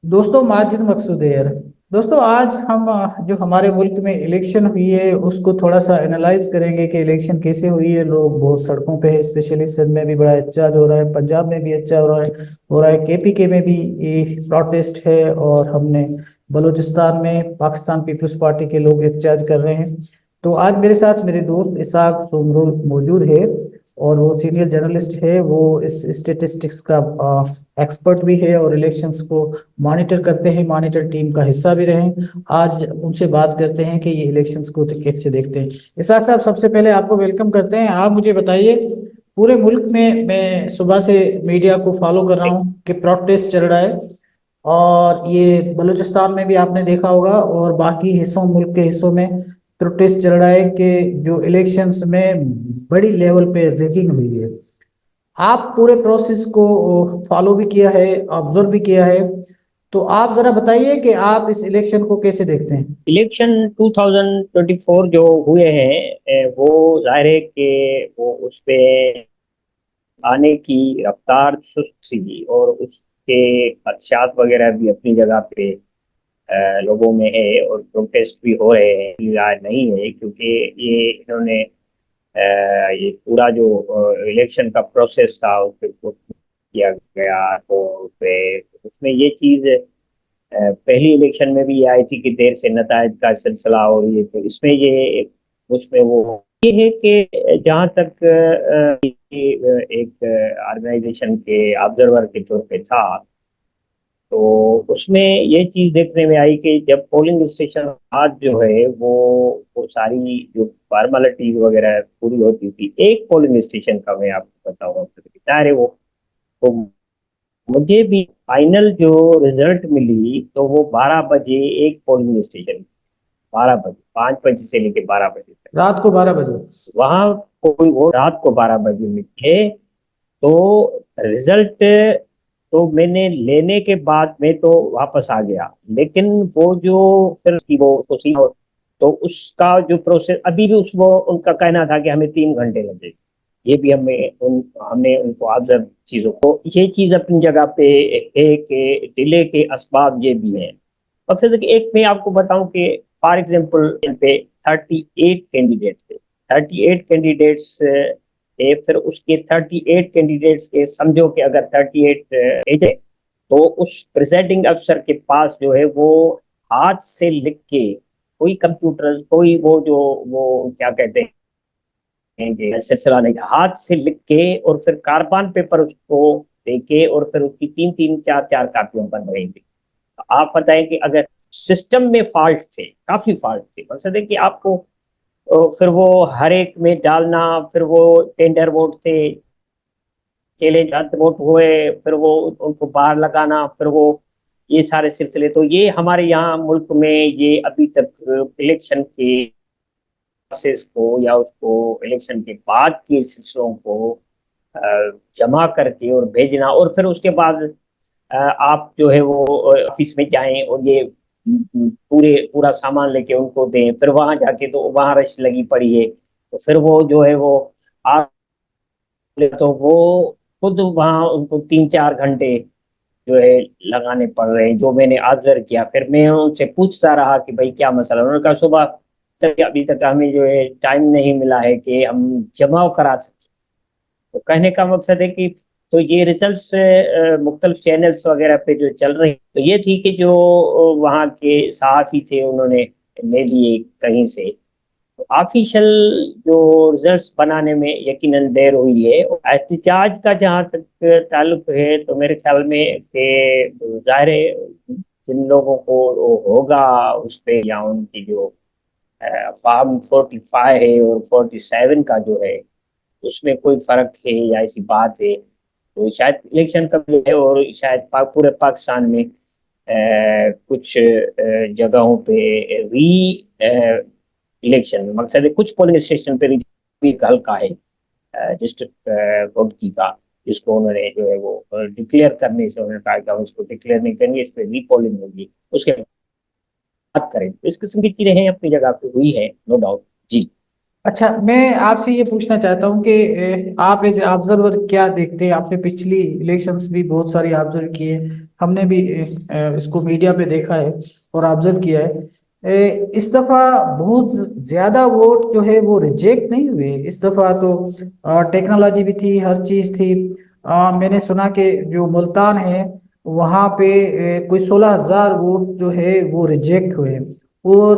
दोस्तों माजिद मकसूद है यार। दोस्तों आज हम जो हमारे मुल्क में इलेक्शन हुई है उसको थोड़ा सा एनालाइज करेंगे कि इलेक्शन कैसे हुई है। लोग बहुत सड़कों पे है, स्पेशली सिंध में भी बड़ा एहतजाज हो रहा है, पंजाब में भी अच्छा हो रहा है केपीके में भी ये प्रोटेस्ट है, और हमने बलूचिस्तान में पाकिस्तान पीपल्स पार्टी के लोग एहतजाज कर रहे हैं। तो आज मेरे साथ मेरे दोस्त इसाक सोमरुल मौजूद है, और वो सीनियर जर्नलिस्ट है, वो इस स्टेटिस्टिक्स का एक्सपर्ट भी है और इलेक्शंस को मॉनिटर करते हैं, मॉनिटर टीम का हिस्सा भी रहे हैं। आज उनसे बात करते हैं कि ये इलेक्शंस को कैसे देखते हैं। इसाक साहब, सबसे पहले आपको वेलकम करते हैं। आप मुझे बताइए, पूरे मुल्क में मैं सुबह से मीडिया को फॉलो कर रहा हूँ कि प्रोटेस्ट चल रहा है, और ये बलूचिस्तान में भी आपने देखा होगा और बाकी हिस्सों, मुल्क के हिस्सों में प्रोटेस्ट चल रहा है कि जो इलेक्शंस में बड़ी लेवल पे रैगिंग हुई है। आप पूरे प्रोसेस को फॉलो भी किया है, ऑब्जर्व भी किया है, तो आप जरा बताइए कि आप इस इलेक्शन को कैसे देखते हैं। इलेक्शन 2024 जो हुए हैं, वो जाहिर है कि वो उस पे आने की रफ्तार सुस्त थी और उसके खदशात वगैरह भी अपनी जगह पे लोगों में है और प्रोटेस्ट भी हो रहे हैं। राय नहीं है क्योंकि ये इन्होंने ये पूरा जो इलेक्शन का प्रोसेस था उस पे किया गया, तो उसमें ये चीज़ पहली इलेक्शन में भी ये आई थी कि देर से नतायज का सिलसिला, और ये तो इसमें ये उसमें वो ये है कि जहाँ तक ये एक ऑर्गेनाइजेशन के ऑब्जर्वर के तौर पे था, तो उसमें ये चीज़ देखने में आई कि जब पोलिंग स्टेशन आज जो है वो सारी जो फॉर्मेलिटीज वगैरह पूरी होती थी, एक पोलिंग स्टेशन का मैं आपको बताऊंगा सारे वो, तो मुझे भी फाइनल जो रिजल्ट मिली तो वो 12 बजे एक पोलिंग स्टेशन, 12 बजे, 5 बजे से लेके 12 बजे तक रात को 12 बजे? वहां कोई वो रात को 12 बजे निकले। तो रिजल्ट तो मैंने लेने के बाद मैं तो वापस आ गया, लेकिन वो जो फिर की वो तो उसका जो प्रोसेस अभी भी उस वो उनका कहना था कि हमें 3 घंटे लगे। ये भी हमने उनको ऑब्जर्व चीजों को, ये चीज अपनी जगह पे है कि डिले के असबाब ये भी हैं। मकसद है कि एक मैं आपको बताऊं कि फॉर एग्जाम्पल पे 38 कैंडिडेट थे, 38 कैंडिडेट्स थे, फिर उसके 38 कैंडिडेट्स के समझो कि अगर 38 एज है, तो उस प्रिजाइडिंग अफसर के पास जो है वो हाथ से लिख के, कोई कंप्यूटर कोई वो जो वो क्या कहते हैं कि सिलसिला नहीं, हाथ से लिख के और फिर कार्बन पेपर उसको दे के और फिर उसकी तीन तीन चार चार कापियों बन रही थी। आप बताएं कि अगर सिस्टम में फॉल्ट थे, काफी फॉल्ट थे, मकसद है कि आपको फिर वो हर एक में डालना, फिर वो टेंडर वोट थे, चैलेंज रद्द वोट हुए, फिर वो उनको बाहर लगाना, फिर वो ये सारे सिलसिले, तो ये हमारे यहाँ मुल्क में ये अभी तक इलेक्शन के प्रोसेस को या उसको इलेक्शन के बाद के सिलसिलों को जमा करके और भेजना, और फिर उसके बाद आप जो है वो ऑफिस में जाएं और ये पूरा सामान लेके उनको दें, फिर वहां जाके तो वहां रश लगी पड़ी है, तो फिर वो जो है वो आप तो वो खुद वहां उनको 3 4 घंटे जो है लगाने पड़ रहे हैं, जो मैंने ऑब्जर्व किया। फिर मैं उनसे पूछता रहा कि भाई क्या मसला, उन्होंने कहा सुबह तक अभी तक हमें जो है टाइम नहीं मिला है कि हम जमाव करा सकें। तो कहने का मकसद है कि तो ये रिजल्ट्स मुख्तलिफ चैनल्स वगैरह पे जो चल रही, तो ये थी कि जो वहाँ के सहाफ़ी थे उन्होंने ले लिए कहीं से, तो ऑफिशियल जो रिजल्ट्स बनाने में यकीनन देर हुई है। और एहतजाज का जहाँ तक ताल्लुक है, तो मेरे ख्याल में कि जाहिर है जिन लोगों को वो होगा उस पे, या उनकी जो फॉर्म 45 है और 47 का जो है उसमें कोई फर्क है या ऐसी बात है, तो शायद इलेक्शन कब है, और शायद पूरे पाकिस्तान में कुछ जगहों पे री इलेक्शन में, मकसद है कुछ पोलिंग स्टेशन पे भी हल्का है डिस्ट्रिक्ट कोर्ट की का, जिसको उन्होंने जो है वो डिक्लेयर करने से उन्होंने कहा कि हम इसको डिक्लेयर नहीं करेंगे, इस पर रीपोलिंग होगी, उसके बात करें। तो इस किस्म की चीजें हैं, अपनी जगह पे हुई है, नो डाउट। जी। अच्छा, मैं आपसे ये पूछना चाहता हूँ कि आप एज ऑब्जर्वर क्या देखते हैं? आपने पिछली इलेक्शंस भी बहुत सारी ऑब्जर्व किए, ہم نے بھی اس کو میڈیا پہ دیکھا ہے اور آبزرو کیا ہے، اس دفعہ بہت زیادہ ووٹ جو ہے وہ ریجیکٹ نہیں ہوئے اس دفعہ تو، ٹیکنالوجی بھی تھی، ہر چیز تھی۔ میں نے سنا کہ جو ملتان ہے وہاں پہ کوئی 16,000 ووٹ جو ہے وہ ریجیکٹ ہوئے، اور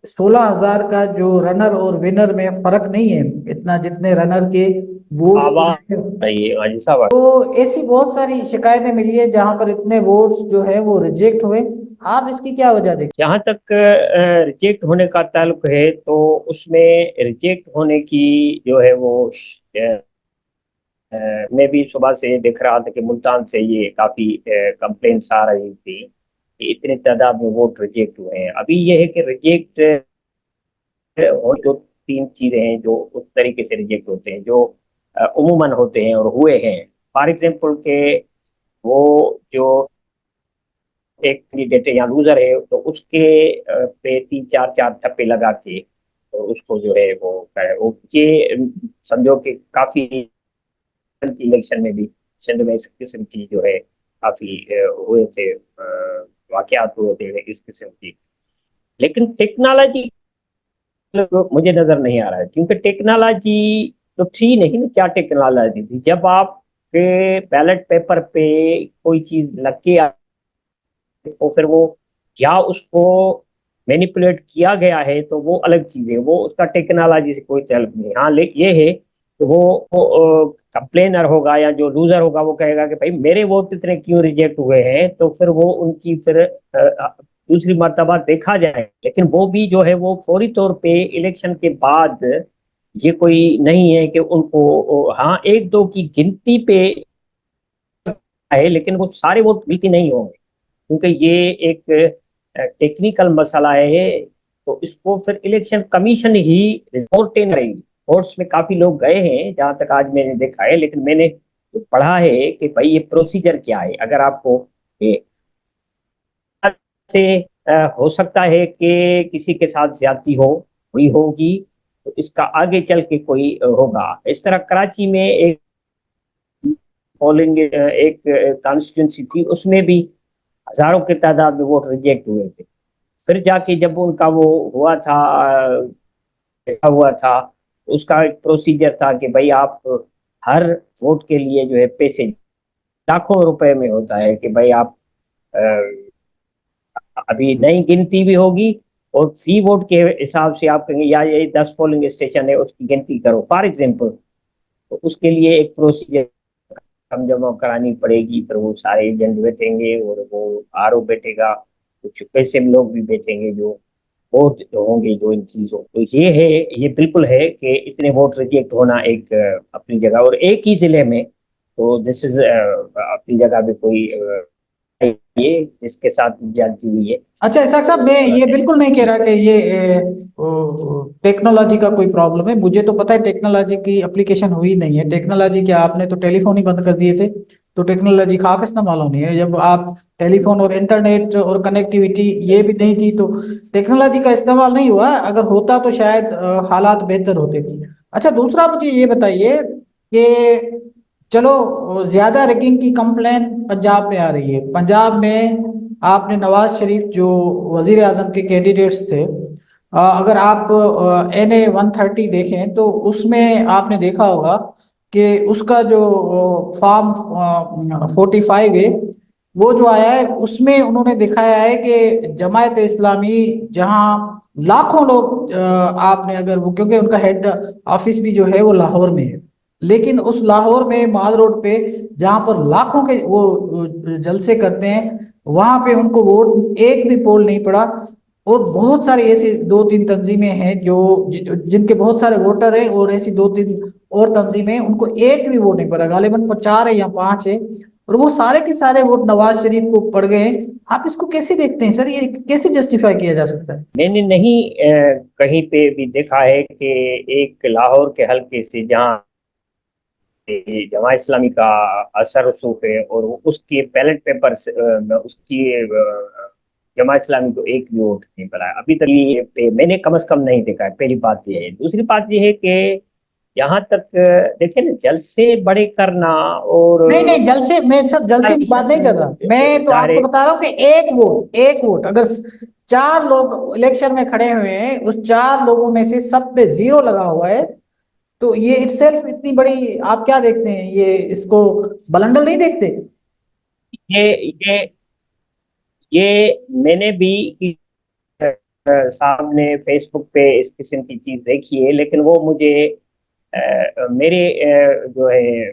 16,000 کا جو رنر اور ونر میں فرق نہیں ہے اتنا جتنے رنر کے ووٹس آواز آئیے حاجی صاحب۔ تو ایسی بہت ساری شکایتیں ملی ہے جہاں پر اتنے ووٹس جو ہے وہ ریجیکٹ ہوئے۔ آپ اس کی کیا وجہ دیکھتے جہاں تک ریجیکٹ ہونے کا تعلق ہے تو اس میں ریجیکٹ ہونے کی جو ہے وہ میں بھی صبح سے دیکھ رہا تھا کہ ملتان سے یہ کافی کمپلینٹس آ رہی تھی کہ اتنے تعداد میں ووٹ ریجیکٹ ہوئے ہیں۔ ابھی یہ ہے کہ ریجیکٹ اور جو تین چیزیں ہیں جو اس طریقے سے ریجیکٹ ہوتے ہیں جو عموماً ہوتے ہیں اور ہوئے ہیں، فار ایگزامپل کہ وہ جو ایک کینڈیڈیٹ یا لوزر ہے تو اس کے پہ تین چار چار ٹھپے لگا کے تو اس کو جو ہے وہ یہ سمجھو کہ کافی الیکشن میں بھی سندھ میں اس قسم کی جو ہے کافی ہوئے تھے، واقعات ہوئے تھے اس قسم کی۔ لیکن ٹیکنالوجی مجھے نظر نہیں آ رہا ہے، کیونکہ ٹیکنالوجی تو تھی نہیں نا۔ کیا ٹیکنالوجی تھی؟ جب آپ کے بیلٹ پیپر پہ کوئی چیز لگ کے تو پھر وہ یا اس کو مینیپولیٹ کیا گیا ہے تو وہ الگ چیز ہے، وہ اس کا ٹیکنالوجی سے کوئی تعلق نہیں۔ ہاں یہ ہے کہ وہ کمپلینر ہوگا یا جو لوزر ہوگا وہ کہے گا کہ بھائی میرے ووٹ اتنے کیوں ریجیکٹ ہوئے ہیں، تو پھر وہ ان کی پھر دوسری مرتبہ دیکھا جائے۔ لیکن وہ بھی جو ہے وہ فوری طور پہ الیکشن کے بعد یہ کوئی نہیں ہے کہ ان کو، ہاں ایک دو کی گنتی پہ ہے لیکن وہ سارے ووٹ گنتی نہیں ہوں گے، کیونکہ یہ ایک ٹیکنیکل مسئلہ ہے۔ تو اس کو پھر الیکشن کمیشن ہی رپورٹیں کرے گی۔ کورٹس میں کافی لوگ گئے ہیں جہاں تک آج میں نے دیکھا ہے، لیکن میں نے پڑھا ہے کہ بھائی یہ پروسیجر کیا ہے۔ اگر آپ کو سے ہو سکتا ہے کہ کسی کے ساتھ زیادتی ہوئی ہوگی تو اس کا آگے چل کے کوئی ہوگا۔ اس طرح کراچی میں ایک پولنگ ایک کانسٹیٹوینسی تھی، اس میں بھی ہزاروں کی تعداد میں ووٹ ریجیکٹ ہوئے تھے۔ پھر جا کے جب ان کا وہ ہوا تھا، ایسا ہوا تھا، اس کا ایک پروسیجر تھا کہ بھائی آپ ہر ووٹ کے لیے جو ہے پیسے لاکھوں روپے میں ہوتا ہے کہ بھائی آپ ابھی نئی گنتی بھی ہوگی اور فی ووٹ کے حساب سے آپ کہیں گے یا یہ 10 پولنگ اسٹیشن ہے اس کی گنتی کرو فار ایگزامپل، تو اس کے لیے ایک پروسیجر کم جمع کرانی پڑے گی۔ پھر وہ سارے ایجنٹ بیٹھیں گے اور وہ آر او بیٹھے گا، کچھ پیسے لوگ بھی بیٹھیں گے جو ووٹ ہوں گے جو ان چیزوں۔ تو یہ ہے، یہ بالکل ہے کہ اتنے ووٹ ریجیکٹ ہونا ایک اپنی جگہ، اور ایک ہی ضلع میں، تو دس از اپنی جگہ بھی کوئی یہ جس کے ساتھ جانتی ہوئی ہے۔ اچھا اسحاق صاحب، میں یہ بالکل نہیں کہہ رہا کہ یہ ٹیکنالوجی کا کوئی پرابلم ہے، مجھے تو پتا ہے ٹیکنالوجی کی اپلیکیشن ہوئی نہیں ہے۔ ٹیکنالوجی کیا آپ نے تو ٹیلی فون ہی بند کر دیے تھے، تو ٹیکنالوجی خاص استعمال ہونی ہے۔ جب آپ ٹیلی فون اور انٹرنیٹ اور کنیکٹیویٹی یہ بھی نہیں تھی تو ٹیکنالوجی کا استعمال نہیں ہوا، اگر ہوتا تو شاید حالات بہتر ہوتے۔ اچھا دوسرا مجھے یہ بتائیے کہ چلو زیادہ ریگنگ کی کمپلین پنجاب میں آ رہی ہے، پنجاب میں آپ نے نواز شریف جو وزیر اعظم کے کینڈیڈیٹس تھے، اگر آپ NA 130 دیکھیں تو اس میں آپ نے دیکھا ہوگا کہ اس کا جو فارم 45 ہے وہ جو آیا ہے اس میں انہوں نے دکھایا ہے کہ جماعت اسلامی جہاں لاکھوں لوگ آپ نے اگر وہ، کیونکہ ان کا ہیڈ آفس بھی جو ہے وہ لاہور میں ہے، لیکن اس لاہور میں مال روڈ پہ جہاں پر لاکھوں کے وہ جلسے کرتے ہیں وہاں پہ ان کو ووٹ ایک بھی پول نہیں پڑا۔ اور بہت ساری ایسی دو تین تنظیمیں ہیں جو جن کے بہت سارے ووٹر ہیں، اور ایسی دو تین اور تنظیمیں ان کو ایک بھی ووٹ نہیں پڑا، غالباً 4 ہے یا 5 ہے، اور وہ سارے کے سارے ووٹ نواز شریف کو پڑ گئے ہیں۔ آپ اس کو کیسے دیکھتے ہیں سر؟ یہ کیسے جسٹیفائی کیا جا سکتا ہے؟ میں نے نہیں کہیں پہ بھی دیکھا ہے کہ ایک لاہور کے حلقے سے جہاں جماعت اسلامی کا اثر رسوخ ہے اور اس کے بیلٹ پیپر اس کی جماعت اسلامی کو ایک بھی ووٹ نہیں پڑا ہے ابھی تک، یہ میں نے کم از کم نہیں دیکھا ہے۔ پہلی بات یہ ہے۔ دوسری بات یہ ہے کہ यहाँ तक देखिए ना, जलसे बड़े करना और नहीं नहीं, जल से मैं सर जल से बात नहीं कर रहा, मैं तो आपको डायरेक्ट, बता रहा हूँ कि एक वोट अगर चार लोग इलेक्शन में खड़े हुए हैं, उस चार लोगों में से सब पे जीरो लगा हुआ है, तो ये इटसेल्फ इतनी बड़ी, आप क्या देखते हैं, ये इसको बलंडर नहीं देखते? ये ये ये मैंने भी सामने फेसबुक पे इस किस्म की चीज देखी है, लेकिन वो मुझे मेरे जो है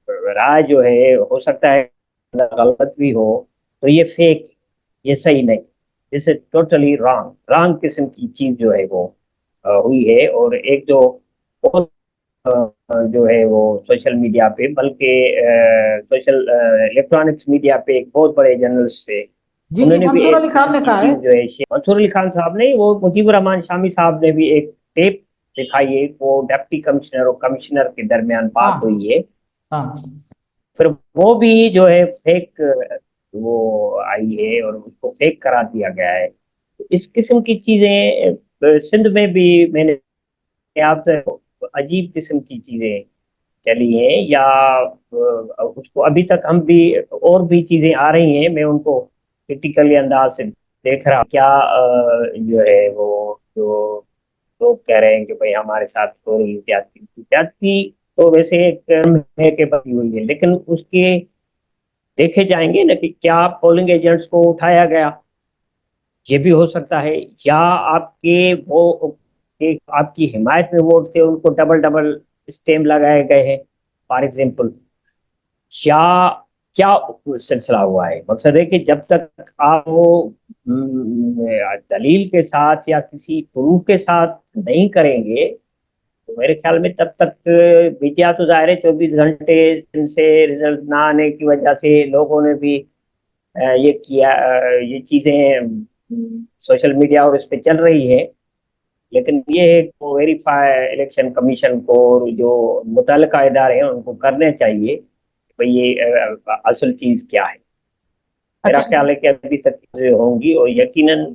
राय जो है, हो सकता है गलत भी हो, तो ये फेक, ये सही नहीं, this is totally wrong, wrong किस्म की चीज जो है वो हुई है। और एक जो और जो है वो सोशल मीडिया पे, बल्कि सोशल इलेक्ट्रॉनिक्स मीडिया पे एक बहुत बड़े जर्नलिस्ट से, जी जी, उन्होंने भी मंसूर एक अली किस्म खान ने की कहा है। चीज जो है मंसूर अली खान साहब ने, वो मुजीबुर रहमान शामी साहब ने भी एक टेप दिखाई है, वो डिप्टी कमिश्नर और कमिश्नर के दरमियान बात हाँ हुई है, हाँ। फिर वो भी जो है फेक वो आई है और उसको फेक करा दिया गया है। तो इस किस्म की चीजें सिंध में भी मैंने आपसे, अजीब किस्म की चीजें चली हैं, या उसको अभी तक हम भी, और भी चीजें आ रही हैं, मैं उनको क्रिटिकली अंदाज से देख रहा हूं। क्या जो है वो जो लोग कह रहे हैं कि भाई हमारे साथ हो रही ज्यादती ज्यादती, तो वैसे एक term है कि बनी हुई है, लेकिन उसके देखे जाएंगे ना कि क्या पोलिंग एजेंट्स को उठाया गया, ये भी हो सकता है, या आपके वो एक आपकी हिमायत में वोट थे, उनको डबल डबल स्टेम लगाए गए हैं फॉर एग्जाम्पल, या क्या सिलसिला हुआ है। मकसद है कि जब तक आप वो दलील के साथ या किसी प्रूफ के साथ नहीं करेंगे, तो मेरे ख्याल में तब तक मीडिया तो जाहिर है 24 घंटे से रिजल्ट ना आने की वजह से लोगों ने भी ये किया, ये चीजें सोशल मीडिया और इस पे चल रही है, लेकिन ये है कि वेरीफाई इलेक्शन कमीशन को और जो मुतल्लिका इदारे हैं उनको करने चाहिए कि भाई ये असल चीज क्या है। मेरा अच्छा ख्याल है कि अभी तक चीजें होंगी और यकीनन।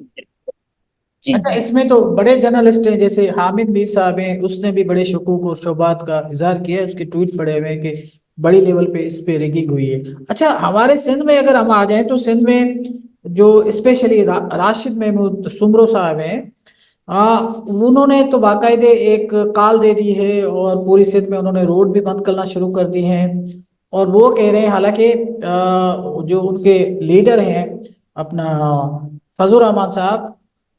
जी अच्छा, जी। इसमें तो बड़े जर्नलिस्ट हैं, जैसे हामिद मीर साहब हैं, उसने भी बड़े शकूक और शुबहात का इजहार किया है, उसके ट्वीट पड़े हुए हैं कि बड़ी लेवल पे इस पे रिगिंग हुई है। अच्छा, हमारे सिंध में अगर हम आ जाएं तो सिंध में जो स्पेशली राशिद महमूद सुमरो साहब हैं, उन्होंने तो बाकायदे एक कॉल दे दी है और पूरी सिंध में उन्होंने रोड भी बंद करना शुरू कर दी हैं। और वो कह रहे हैं, हालांकि जो उनके लीडर हैं अपना फजल रहमान साहब,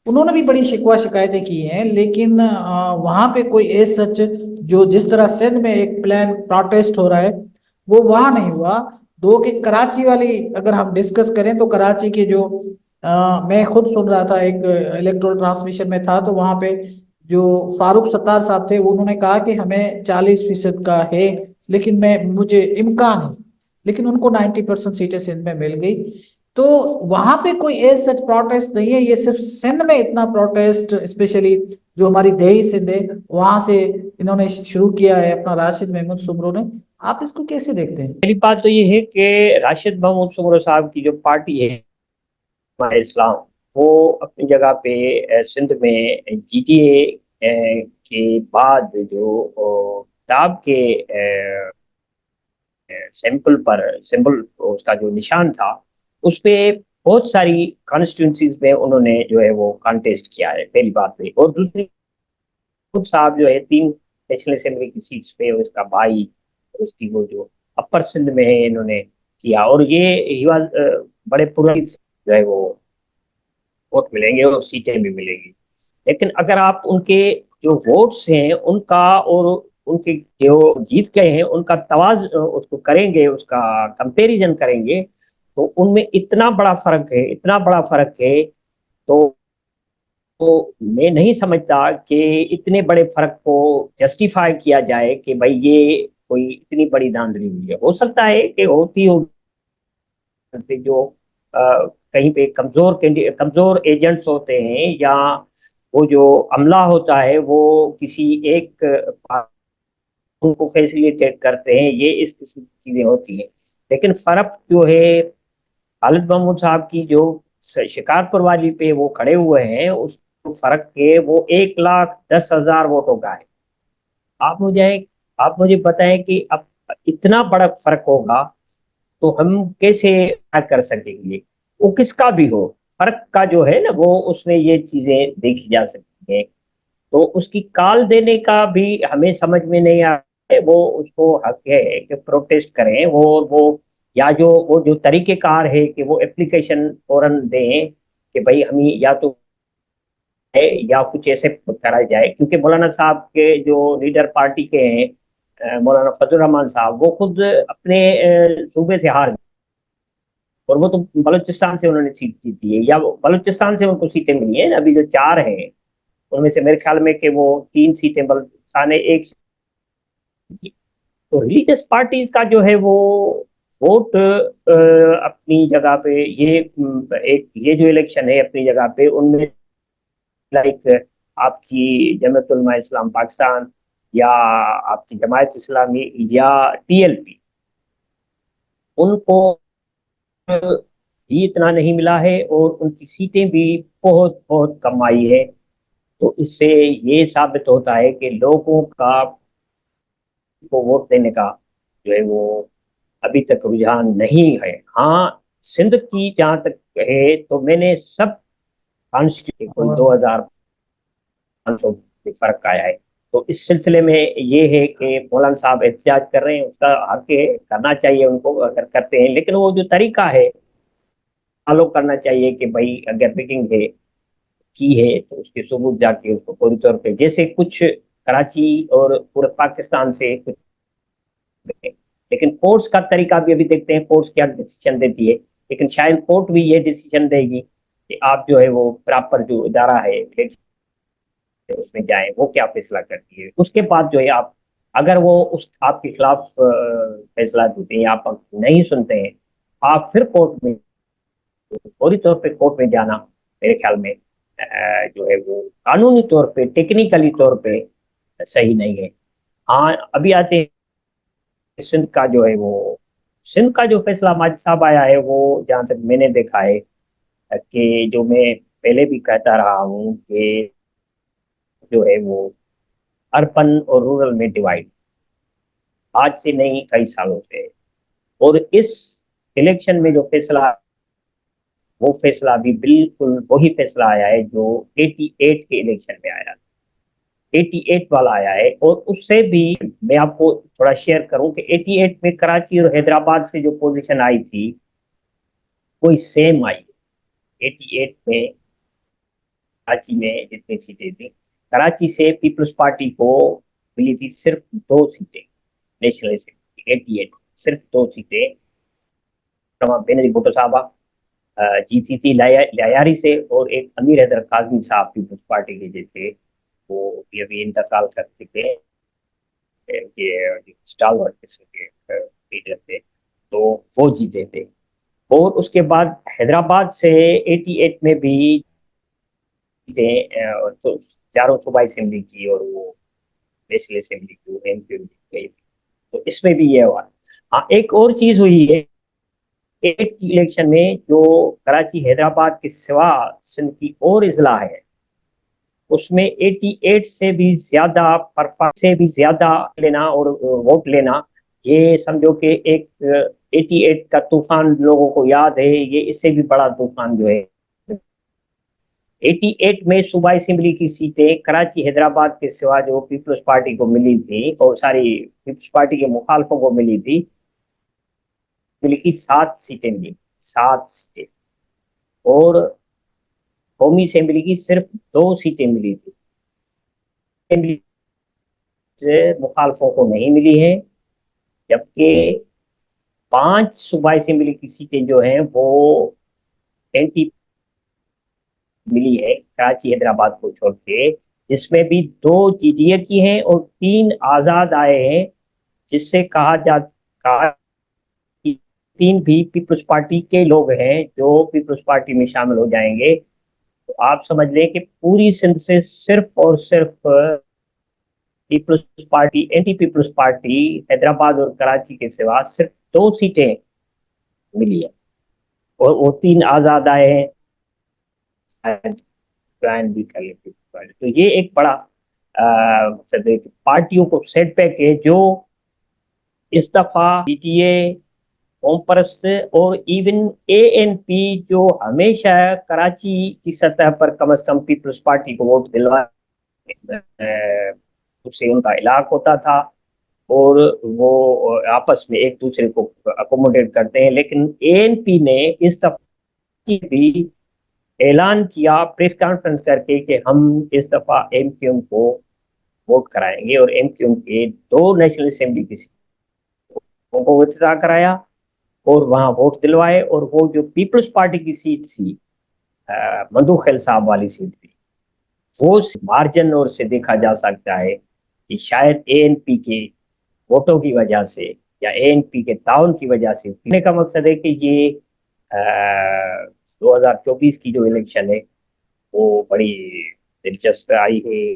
उन्होंने भी बड़ी शिकवा शिकायतें की हैं, लेकिन वहां पे कोई ऐसा सच जो जिस तरह सिंध में एक प्लान प्रोटेस्ट हो रहा है वो वहां नहीं हुआ। दो के कराची वाली अगर हम डिस्कस करें तो कराची के जो मैं खुद सुन रहा था, एक इलेक्ट्रोल ट्रांसमिशन में था, तो वहां पे जो फारूक सत्तार साहब थे वो उन्होंने कहा कि हमें 40% का है, लेकिन मैं मुझे इम्कान है, लेकिन उनको 90% सीटें सिंध में मिल गई। तो वहां पे कोई एज सच प्रोटेस्ट नहीं है, ये सिर्फ सिंध में इतना प्रोटेस्ट, स्पेशली जो हमारी देही सिंध है वहां से इन्होंने शुरू किया है अपना, राशिद महमूद सुमरो ने। आप इसको कैसे देखते हैं? पहली बात तो ये है कि राशिद महमूद सुमरो साहब की जो पार्टी है हमारे इस्लाम, वो अपनी जगह पे सिंध में जीटीए के बाद जो किताब के सिंबल उसका जो निशान था, उस पे बहुत सारी कॉन्स्टिट्यूंसीज में उन्होंने जो है वो कॉन्टेस्ट किया है, पहली बात है। और दूसरी, खुद साहब जो है 3 नेशनल असेंबली की सीट्स पे, और इसका भाई उसकी वो जो अपर सिंध में है इन्होंने किया, और ये बड़े पुरानी जो है वो वोट मिलेंगे और सीटें भी मिलेंगी। लेकिन अगर आप उनके जो वोट्स हैं उनका और उनके जो जीत गए हैं उनका तवाज उसको करेंगे, उसका कंपैरिजन करेंगे, तो उनमें इतना बड़ा फर्क है, इतना बड़ा फर्क है। तो मैं नहीं समझता कि इतने बड़े फर्क को जस्टिफाई किया जाए कि भाई ये कोई इतनी बड़ी धांधली हुई है। हो सकता है कि होती हो जो कहीं पे कमजोर एजेंट्स होते हैं, या वो जो अमला होता है वो किसी एक उनको फैसिलिटेट करते हैं, ये इस किस्म की चीजें होती हैं। लेकिन फर्क जो है, खालिद महमूद साहब की जो शिकारपुर वाली पे वो खड़े हुए हैं, उस फर्क के वो 1,10,000 वोटों का है। आप मुझे आप मुझे बताएं कि अब इतना बड़ा फर्क होगा तो हम कैसे कर सकेंगे, वो किसका भी हो, फर्क का जो है ना वो उसमें ये चीजें देखी जा सकती हैं। तो उसकी कॉल देने का भी हमें समझ में नहीं आ रहा है, वो उसको हक है कि प्रोटेस्ट करें, वो या जो वो जो तरीकेकार है कि वो एप्लीकेशन फौरन दें कि भाई हम या तो है या कुछ ऐसे करा जाए, क्योंकि मौलाना साहब के जो लीडर पार्टी के हैं मौलाना फजल रहमान साहब, वो खुद अपने सूबे से हार गए और वो तो बलूचिस्तान से उन्होंने सीट जीती है, या बलूचिस्तान से उनको सीटें मिली हैं अभी जो चार हैं उनमें से मेरे ख्याल में कि वो तीन सीटें बलूचिस्तान है, एक तो रिलीजियस पार्टीज का जो है वो वोट अपनी जगह पे ये एक ये जो इलेक्शन है अपनी जगह पे उनमें लाइक आपकी जमात उलमा इस्लाम पाकिस्तान या आपकी जमायत इस्लामी या टीएलपी, उनको भी इतना नहीं मिला है और उनकी सीटें भी बहुत बहुत कम आई है। तो इससे ये साबित होता है कि लोगों का को वोट देने का जो है वो अभी तक रुझान नहीं है। हाँ, सिंध की जहां तक है तो मैंने सब कॉन्स्टिट्यूशन कोई और 2500 फर्क आया है। तो इस सिलसिले में ये है कि मौलाना साहब एहतजाज कर रहे हैं, उसका हक है, करना चाहिए उनको अगर करते हैं, लेकिन वो जो तरीका है फॉलो करना चाहिए कि भाई अगर रिगिंग है की है तो उसके सबूत जाके उसको पूरी तौर पे, जैसे कुछ कराची और पूरे पाकिस्तान से कुछ, लेकिन कोर्ट्स का तरीका भी अभी देखते हैं कोर्ट्स क्या डिसीजन देती है। लेकिन शायद कोर्ट भी ये डिसीजन देगी कि आप जो है वो प्रॉपर जो इदारा है उसमें जाएं, वो क्या फैसला करती है, उसके बाद जो है आप अगर वो उस आपके खिलाफ फैसला देते हैं, आप नहीं सुनते हैं, आप फिर कोर्ट में फौरी तौर पे कोर्ट में जाना मेरे ख्याल में जो है वो कानूनी तौर पे टेक्निकली तौर पे सही नहीं है। हाँ, अभी आते हैं सिंध का जो है वो, सिंध का जो फैसला माजिद साहब आया है वो जहाँ तक मैंने देखा है कि जो मैं पहले भी कहता रहा हूँ कि जो है वो अर्बन और रूरल में डिवाइड आज से नहीं कई सालों से, और इस इलेक्शन में जो फैसला, वो फैसला भी बिल्कुल वही फैसला आया है जो 88 के इलेक्शन में आया, 88 वाला आया है। और उससे भी मैं आपको थोड़ा शेयर करूं कि 88 में कराची और हैदराबाद से जो पोजीशन आई थी वही सेम आई है 88 में। कराची में जितनी सीटें थी, कराची से पीपल्स पार्टी को मिली थी सिर्फ दो सीटें, नेशनल असेंबली 88 सिर्फ दो सीटें, बेनजीर भुट्टो साहबा जीती थी लयारी से, और एक अमीर हैदर काजमी साहब पीपल्स पार्टी के जैसे वो भी अभी इंतकाल कर चुके हैं, ये स्टालवर्ट किस्म के लीडर थे, तो वो जीते थे। और उसके बाद हैदराबाद से 88 में भी जीते, तो चारों सूबाई असेंबली की और वो नेशनल असेंबली की एमपी जीत गई। तो इसमें भी ये हुआ। हाँ, एक और चीज हुई है एट की इलेक्शन में, जो कराची हैदराबाद के सिवा सिंध की और इजला है उसमें 88 से भी ज्यादा परफॉर्म से भी ज्यादा लेना और वोट लेना, ये समझो कि एक 88 का तूफान लोगों को याद है, ये इससे भी बड़ा तूफान जो है 88 में सूबाई असेंबली की सीटें कराची हैदराबाद के सिवा जो पीपल्स पार्टी को मिली थी और सारी पीपल्स पार्टी के मुखालफों को मिली थी, मिली की 7 सीटें मिली, 7 सीटें। और कौमी असेंबली की सिर्फ 2 सीटें मिली थी, असेंबली से मुखालफों को नहीं मिली है, जबकि 5 सूबाई असेंबली की सीटें जो हैं वो एंटी मिली है कराची हैदराबाद को छोड़ के, जिसमें भी 2 जीडीए की हैं और 3 आजाद आए हैं, जिससे कहा कि 3 भी पीपल्स पार्टी के लोग हैं जो पीपल्स पार्टी में शामिल हो जाएंगे। तो आप समझ लें कि पूरी सिंध से सिर्फ और सिर्फ people's party, anti people's party Hyderabad और कराची के सिवा सिर्फ 2 सीटें मिली है, और वो 3 आजाद आए हैं, ज्वाइन भी कर लेते हैं। तो ये एक बड़ा پارٹیوں کو سیٹ بیک ہے جو اس دفعہ پی ٹی اے، قوم پرست اور ایون اے این پی جو ہمیشہ کراچی کی سطح پر کم از کم پیپلز پارٹی کو ووٹ دلوا اس سے ان کا علاق ہوتا تھا اور وہ آپس میں ایک دوسرے کو اکوموڈیٹ کرتے ہیں، لیکن اے این پی نے اس دفعہ بھی اعلان کیا پریس کانفرنس کر کے کہ ہم اس دفعہ ایم کیو ایم کو ووٹ کرائیں گے، اور ایم کیو ایم کے 2 نیشنل اسمبلی کی سیٹوں کو وتھڈرا کرایا اور وہاں ووٹ دلوائے، اور وہ جو پیپلز پارٹی کی سیٹ تھی مندو خیل صاحب والی سیٹ تھی، وہ مارجن اور سے دیکھا جا سکتا ہے کہ شاید اے این پی کے ووٹوں کی وجہ سے یا اے این پی کے تعاون کی وجہ سے، کہنے کا مقصد ہے کہ یہ 2024 کی جو الیکشن ہے وہ بڑی دلچسپ آئی ہے،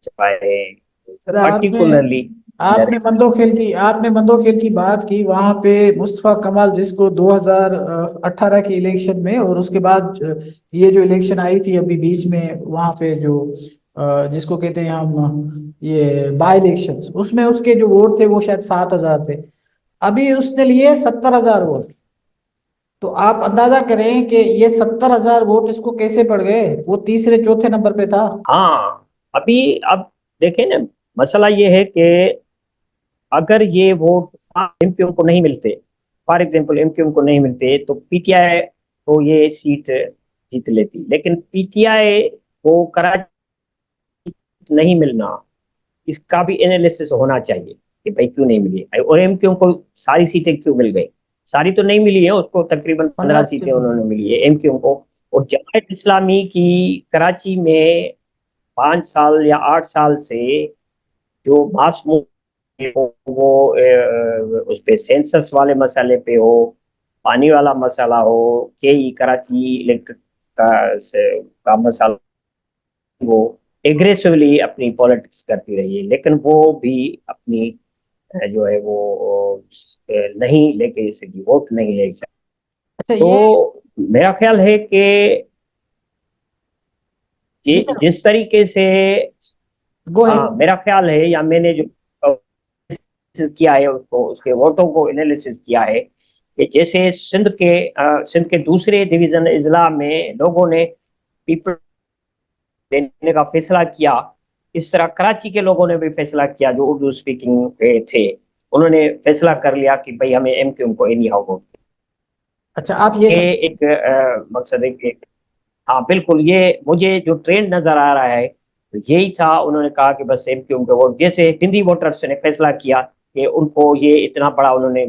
سر پرٹیکولرلی آپ نے مندو کھیل کی بات کی، وہاں پہ مصطفیٰ کمال جس کو 2018 کی الیکشن میں اور اس کے بعد یہ جو الیکشن آئی تھی ابھی بیچ میں، وہاں پہ جو جس کو کہتے ہیں ہم یہ بائی الیکشن، اس میں اس کے جو ووٹ تھے وہ شاید 7,000 تھے، ابھی اس نے لیے 70,000 ووٹ۔ تو آپ اندازہ کریں کہ یہ 70,000 ووٹ اس کو کیسے پڑ گئے، وہ تیسرے چوتھے نمبر پہ تھا۔ ہاں ابھی اب دیکھیں نا، مسئلہ یہ ہے کہ اگر یہ ووٹ ایم کیو ایم کو نہیں ملتے، for example M Q M کو نہیں ملتے، تو پی ٹی آئی کو یہ سیٹ جیت لیتی، لیکن پی ٹی آئی کو کراچی نہیں ملنا، اس کا بھی انالیسس ہونا چاہیے کہ بھائی کیوں نہیں ملی، اور ایم کیو ایم کو ساری سیٹیں کیوں مل گئی؟ ساری تو نہیں ملی ہیں، اس کو تقریباً 15 سیٹیں انہوں نے ملی ہے ایم کیو ایم کو، اور جماعت اسلامی کی کراچی میں 5 سال یا 8 سال سے جو ماس وہ اس پہ سینسس والے مسئلے پہ ہو، پانی والا مسئلہ ہو، کے ای کراچی الیکٹرک کا مسئلہ، وہ ایگریسولی اپنی پالیٹکس کرتی رہی ہے، لیکن وہ بھی اپنی جو ہے وہ نہیں لے کے سکی، ووٹ نہیں لے سکی۔ اچھا تو میرا خیال ہے کہ جس طریقے سے میرا خیال ہے، یا میں نے جو کیا ہے اس کو، اس کے ووٹوں کو انالیسس کیا ہے، کہ جیسے سندھ کے دوسرے ڈویژن اضلاع میں لوگوں نے پیپل دینے کا فیصلہ کیا، اس طرح کراچی کے لوگوں نے بھی فیصلہ کیا جو اردو اسپیکنگ تھے، انہوں نے فیصلہ کر لیا کہ بھائی ہمیں ایم کیو ایم کو اینی ہاؤ ووٹ۔ اچھا آپ یہ ایک مقصد ہے کہ ہاں بالکل، یہ مجھے جو ٹرینڈ نظر آ رہا ہے یہی تھا، انہوں نے کہا کہ بس ایم کیو ایم کے ووٹ، جیسے سندھی ووٹرس نے فیصلہ کیا کہ ان کو یہ اتنا بڑا انہوں نے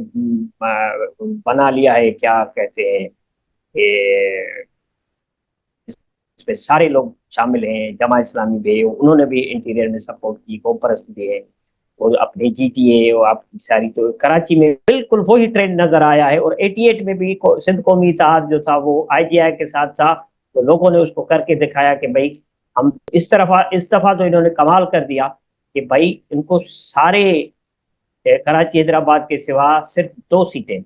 بنا لیا ہے، کیا کہتے ہیں کہ اس میں سارے لوگ شامل ہیں، جماعت اسلامی بھی، انہوں نے بھی انٹیریئر میں سپورٹ کی، قوم پرست بھی ہے، اور اپنے جی ٹی اے اور آپ کی ساری، تو کراچی میں بالکل وہی ٹرینڈ نظر آیا ہے، اور 88 میں بھی سندھ قومی اتحاد جو تھا وہ آئی جی آئی کے ساتھ تھا، تو لوگوں نے اس کو کر کے دکھایا کہ بھائی ہم اس دفعہ تو انہوں نے کمال کر دیا کہ بھائی ان کو سارے کراچی حیدرآباد کے سوا صرف 2 سیٹیں،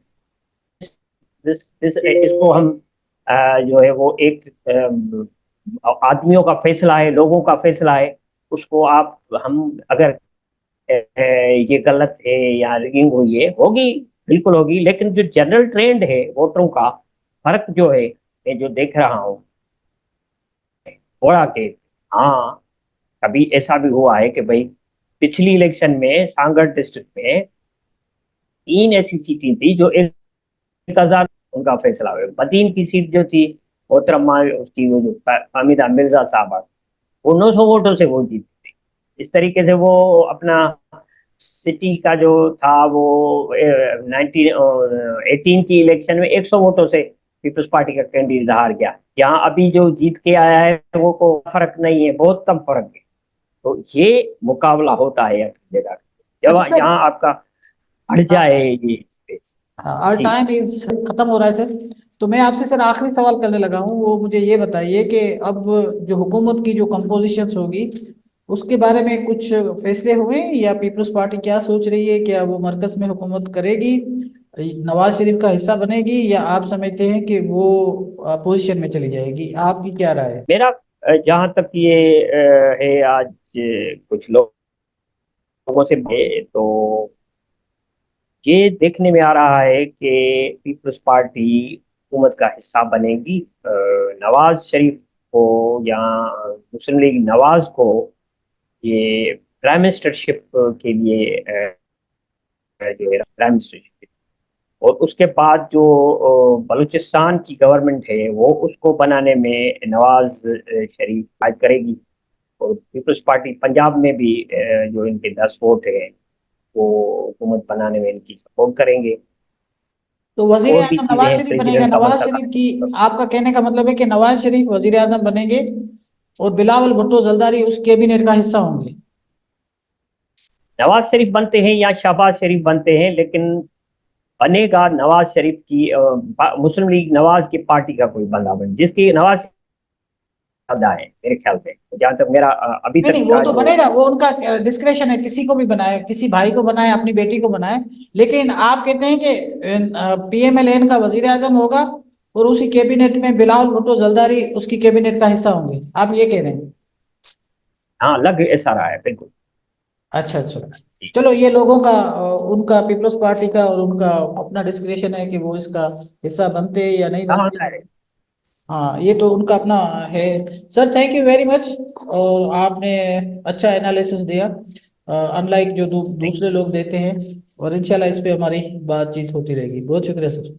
اس کو ہم جو ہے وہ ایک آدمیوں کا فیصلہ ہے، لوگوں کا فیصلہ ہے، اس کو ہم اگر یہ غلط ہے یا رگنگ ہوئی ہے، ہوگی بالکل ہوگی، لیکن جو جنرل ٹرینڈ ہے ووٹروں کا فرق جو ہے، میں جو دیکھ رہا ہوں تھوڑا کہ ہاں کبھی ایسا بھی ہوا ہے کہ بھائی پچھلی الیکشن میں سانگڑ ڈسٹرکٹ میں 3 ایسی سیٹیں تھی جو 1,000 ان کا فیصلہ ہوا، بدین کی سیٹ جو تھی محترمہ اس کی وہ جو حمیدہ مرزا صاحبہ، وہ 900 ووٹوں سے وہ جیتی تھی۔ اس طریقے سے وہ اپنا سٹی کا جو تھا وہ 18 کی الیکشن میں 100 ووٹوں سے پیپلز پارٹی کا کینڈیڈیٹ ہار گیا، جہاں ابھی جو جیت کے آیا ہے وہ کو فرق نہیں ہے، بہت کم فرق ہے۔ تو یہ مقابلہ ہوتا ہے اپنی جگہ، جب جہاں آپ کا ہٹ جائے یہ اسپیس۔ اور ٹائم ختم ہو رہا ہے سر، تو میں آپ سے سر آخری سوال کرنے لگا ہوں، وہ مجھے یہ بتائیے کہ اب جو حکومت کی جو کمپوزیشنز ہوگی اس کے بارے میں کچھ فیصلے ہوئے ہیں، یا پیپلز پارٹی کیا سوچ رہی ہے، کیا وہ مرکز میں حکومت کرے گی، نواز شریف کا حصہ بنے گی، یا آپ سمجھتے ہیں کہ وہ اپوزیشن میں چلی جائے گی؟ آپ کی کیا رائے ہے؟ میرا جہاں تک یہ ہے، آج کچھ لوگوں سے تو یہ دیکھنے میں آ رہا ہے کہ پیپلز پارٹی حکومت کا حصہ بنے گی. نواز شریف کو یا مسلم لیگ نواز کو یہ پرائم منسٹرشپ کے لیے جو ہے پرائم منسٹرشپ، اور اس کے بعد جو بلوچستان کی گورنمنٹ ہے وہ اس کو بنانے میں نواز شریف فائد کرے گی. اور پیپلز پارٹی پنجاب میں بھی جو ان کے 10 ووٹ ہیں وہ حکومت بنانے میں ان کی سپورٹ کریں گے. تو وزیر اور بھی اعظم چیزیں نواز ہیں، شریف بنے گا. پریزیڈنٹ کا نواز منصب. شریف کی آپ کا کہنے کا مطلب ہے کہ نواز شریف وزیر اعظم بنیں گے اور بلاول بھٹو زرداری اس کیبنٹ کا حصہ ہوں گے؟ نواز شریف بنتے ہیں یا شہباز شریف بنتے ہیں، لیکن بنے گا نواز شریف کی مسلم لیگ نواز کی پارٹی کا کوئی بندہ بنے، جس کی نواز زیادہ ہے میرے خیال سے، جہاں تک میرا ابھی نہیں تک نہیں، وہ کا تو جو. بنے گا، وہ ان کا ڈسکریشن ہے، کسی کو بھی بنائے، کسی بھائی کو بنائے، اپنی بیٹی کو بنائے. لیکن آپ کہتے ہیں کہ پی ایم ایل این کا وزیر اعظم ہوگا اور اسی کیبنٹ میں بلاول بھٹو زرداری اس کی کیبنٹ کا حصہ ہوں گے، آپ یہ کہہ رہے ہیں؟ ہاں، لگ ایسا رہا ہے بالکل. اچھا اچھا. چلو یہ لوگوں کا ان کا پیپلز پارٹی کا اور ان کا اپنا ڈسکریشن ہے کہ وہ اس کا حصہ بنتے یا نہیں ہاں بنتے. ہاں یہ تو ان کا اپنا ہے. Sir thank you very much, اور آپ نے اچھا انالیسس دیا ان لائک جو دوسرے لوگ دیتے ہیں، اور انشاءاللہ اس پہ ہماری بات چیت ہوتی رہے گی. بہت شکریہ سر.